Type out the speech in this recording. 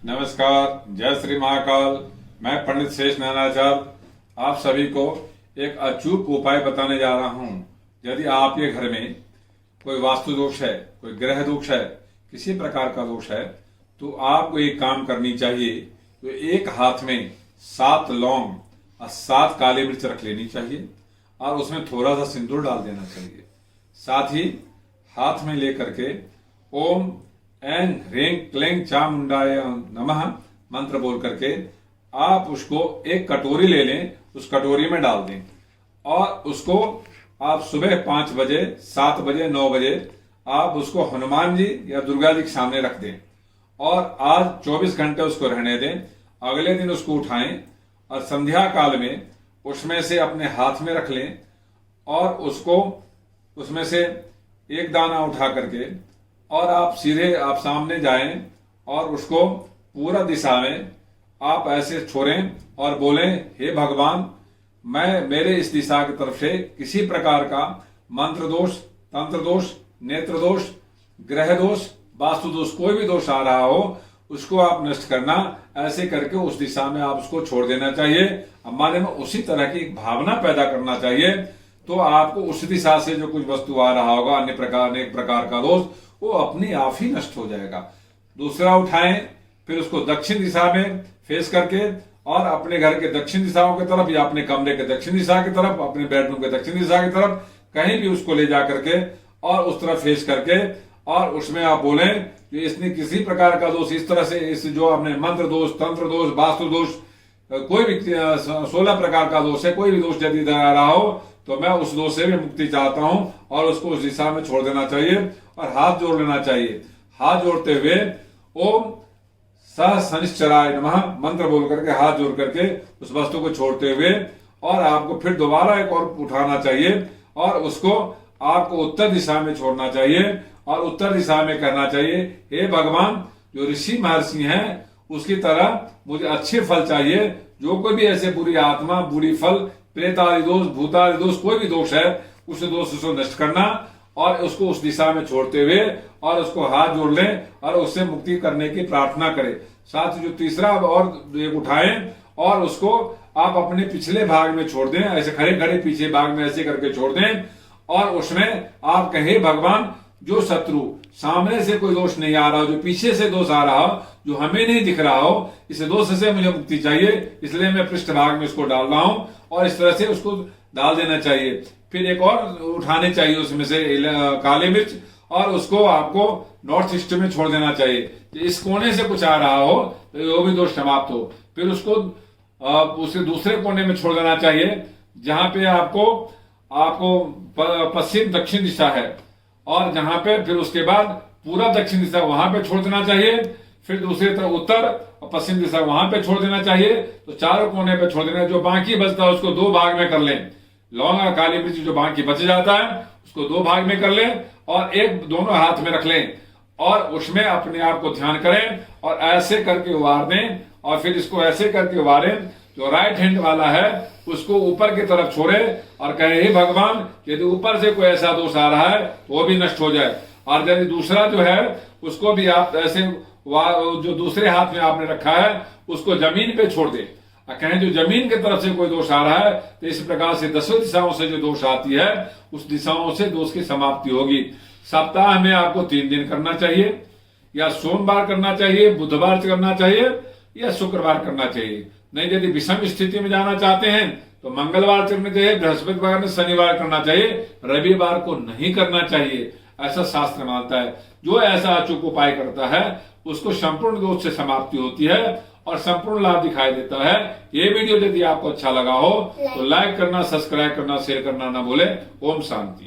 नमस्कार, जय श्री महाकाल। मैं पंडित शेष नारायणाचार्य आप सभी को एक अचूक उपाय बताने जा रहा हूं। यदि आपके घर में कोई वास्तु दोष है, कोई ग्रह दोष है, किसी प्रकार का दोष है, तो आपको एक काम करनी चाहिए। तो एक हाथ में 7 लौंग और 7 काली मिर्च रख लेनी चाहिए और उसमें थोड़ा सा सिंदूर डाल देना चाहिए। साथ ही हाथ में लेकर के ओम ऐं ह्रीं क्लीं चामुंडाय नमः मंत्र बोल करके आप उसको एक कटोरी ले लें, उस कटोरी में डाल दें और उसको आप सुबह 5 बजे, 7 बजे, 9 बजे आप उसको हनुमान जी या दुर्गा जी के सामने रख दें और आज 24 घंटे उसको रहने दें। अगले दिन उसको उठाएं और संध्या काल में उसमें से अपने हाथ में रख लें और उसको उसमें से एक दाना उठा करके और आप सीधे आप सामने जाएं और उसको पूरा दिशा में आप ऐसे छोड़ें और बोलें, हे भगवान, मैं मेरे इस दिशा की तरफ से किसी प्रकार का मंत्र दोष, तंत्र दोष, नेत्र दोष, ग्रह दोष, वास्तु दोष, कोई भी दोष आ रहा हो उसको आप नष्ट करना। ऐसे करके उस दिशा में आप उसको छोड़ देना चाहिए। हमारे में उसी तरह की भावना पैदा करना चाहिए। तो आपको उस दिशा से जो कुछ वस्तु आ रहा होगा, अन्य प्रकार का दोष, वो अपने आप ही नष्ट हो जाएगा। दूसरा उठाएं, फिर उसको दक्षिण दिशा में फेस करके और अपने घर के दक्षिण दिशाओं की तरफ या अपने कमरे के दक्षिण दिशा की तरफ, अपने बेडरूम के दक्षिण दिशा की तरफ कहीं भी उसको ले जा करके और उस तरफ फेस करके और उसमें आप बोलें कि इसने किसी प्रकार का दोष, इस तरह से इस जो आपने मंत्र दोष, तंत्र दोष, वास्तु दोष, कोई भी 16 प्रकार का दोष है, कोई भी दोष यदि आ रहा हो तो मैं उस दोष से भी मुक्ति चाहता हूं और उसको उस दिशा में छोड़ देना चाहिए और हाथ जोड़ लेना चाहिए। हाथ जोड़ते हुए ओम सह शनिश्चराय नमः मंत्र बोल करके हाथ जोड़ करके उस वस्तु को छोड़ते हुए और आपको फिर दोबारा एक और उठाना चाहिए और उसको आपको उत्तर दिशा में छोड़ना चाहिए और उत्तर दिशा में कहना चाहिए, हे भगवान, जो ऋषि महर्षि हैं उसकी तरह मुझे अच्छे फल चाहिए। जो कोई भी ऐसे बुरी आत्मा, बुरी फल, प्रेत आदि दोष, भूत आदि दोष, कोई भी दोष है उस दोष को नष्ट करना और उसको उस दिशा में छोड़ते हुए और उसको हाथ जोड़ लें और उससे मुक्ति करने की प्रार्थना करें। साथ ही जो तीसरा और एक उठाएं और उसको आप अपने पिछले भाग में छोड़ दें, ऐसे खड़े खड़े पीछे भाग में ऐसे करके छोड़ दें और उसमें आप कहें, भगवान, जो शत्रु सामने से कोई दोष नहीं आ रहा हो, जो पीछे से दोष आ रहा हो, जो हमें नहीं दिख रहा हो, इस दोष से मुझे मुक्ति चाहिए, इसलिए मैं पृष्ठ भाग में इसको डाल रहा हूं और इस तरह से उसको डाल देना चाहिए। फिर एक और उठाने चाहिए उसमें से काली मिर्च और उसको आपको नॉर्थ ईस्ट में छोड़ देना चाहिए। इस कोने से कुछ आ रहा हो तो वो भी दोष समाप्त हो। फिर उसको उसके दूसरे कोने में छोड़ देना चाहिए जहां पे आपको पश्चिम दक्षिण दिशा है और जहां पे फिर उसके बाद पूरा दक्षिण दिशा वहां पे छोड़ देना चाहिए। फिर दूसरी तरफ उत्तर और पश्चिम दिशा वहां पे छोड़ देना चाहिए। तो चारों कोने पे छोड़ देना। जो बाकी बचता है उसको 2 भाग में कर लें। लौंग और काली मिर्च जो बाकी बच जाता है उसको 2 भाग में कर लें और एक दोनों हाथ में रख लें और उसमें अपने आप को ध्यान करें और ऐसे करके उबार दें और फिर इसको ऐसे करके उबारें। जो राइट हैंड वाला है उसको ऊपर की तरफ छोड़े और कहे, हे भगवान, यदि ऊपर से कोई ऐसा दोष आ रहा है तो वो भी नष्ट हो जाए। और यदि दूसरा जो है उसको भी आप ऐसे जो दूसरे हाथ में आपने रखा है उसको जमीन पे छोड़ दे और कहें, जो जमीन की तरफ से कोई दोष आ रहा है तो इस प्रकार से 10 दिशाओं से जो दोष आती है उस दिशाओं से दोष की समाप्ति होगी। सप्ताह में आपको 3 दिन करना चाहिए, या सोमवार करना चाहिए, बुधवार करना चाहिए या शुक्रवार करना चाहिए। नहीं, यदि विषम स्थिति में जाना चाहते हैं तो मंगलवार करना चाहिए, बृहस्पतिवार में, शनिवार करना चाहिए, रविवार को नहीं करना चाहिए, ऐसा शास्त्र मानता है। जो ऐसा अचूक उपाय करता है उसको संपूर्ण दोष से समाप्ति होती है और संपूर्ण लाभ दिखाई देता है। ये वीडियो यदि आपको अच्छा लगा हो तो लाइक करना, सब्सक्राइब करना, शेयर करना ना भूले। ओम शांति।